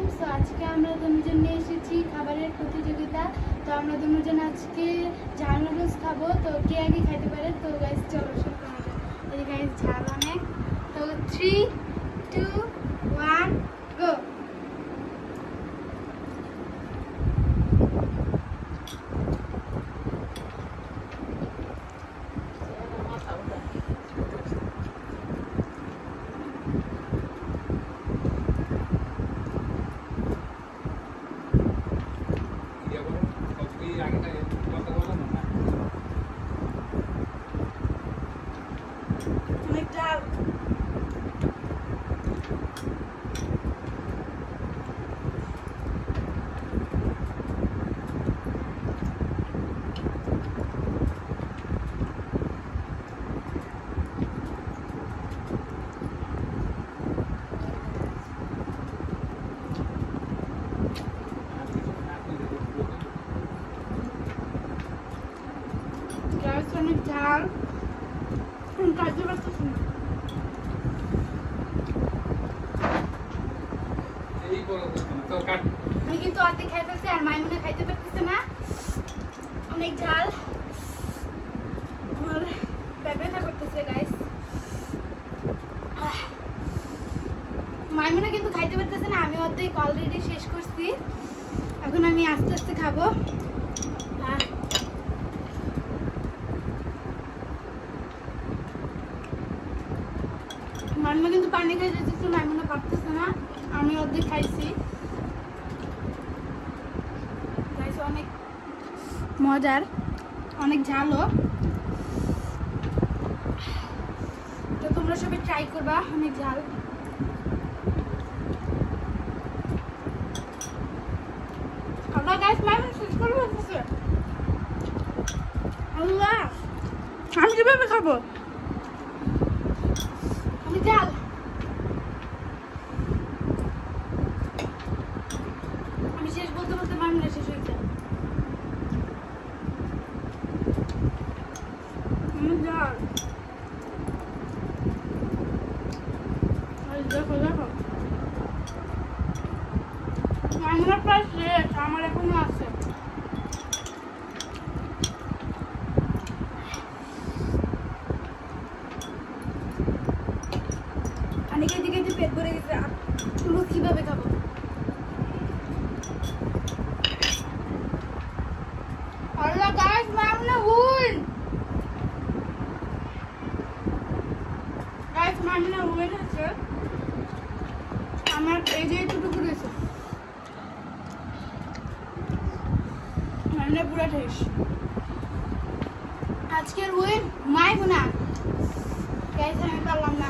আলাইকুম। সো আজকে আমরা দুজন নিয়ে এসেছি খাবারের প্রতিযোগিতা। তো আমরা দুজন আজকে ঝাল নুডলস খাবো। তো কে আগে খাইতে পারে? তো গাইস চলো শুরু করা যাক। এই গাইস ঝাল অনেক। তো 3, 2, 1 গো। অনেক ঝাল। অনেক ঝাল কাজু পারতেছি না। আমি কিন্তু অর্ধেক খাইতেছি আর মাইমুনা খাইতে পারতেছে না, অনেক ঝাল। আমার ব্যথা করতেছে গাইস। মাইমুনা কিন্তু খাইতে পারতেছে না, আমি অর্ধেক অলরেডি শেষ করছি। এখন আমি আস্তে আস্তে খাবো। মাইমুনা কিন্তু পানি খেয়ে যেতেছে, মাইমুনা পারতেছে না, আমি অর্ধেক খাইছি। অনেক মজার, অনেক ঝালও। তো তোমরা সবাই ট্রাই করবা, অনেক ঝাল। আল্লাহ গাইস, মাইমুনা শেষ করে ফেলতেছে। আল্লাহ, আমি কিভাবে খাবো? অনেক ঝাল। আমি শেষ বলতে বলতে মাইমুনা শেষ হয়েছে। দেখো দেখো, মাইমুনা প্রায় শেষ, আমার এখনো আছে। অনেকের দিকে যে পেট ভরে গেছে, তুমি কিভাবে খাবো? আল্লাহ গাইস, মাইমুনা হুইন। গাইস মাইমুনা হুইন আছে, আমার এই যে এতটুকু রয়েছে। মাইমুনা পুরা শেষ। আজকের হুইন মাইমুনা। গাইস আমি পারলাম না।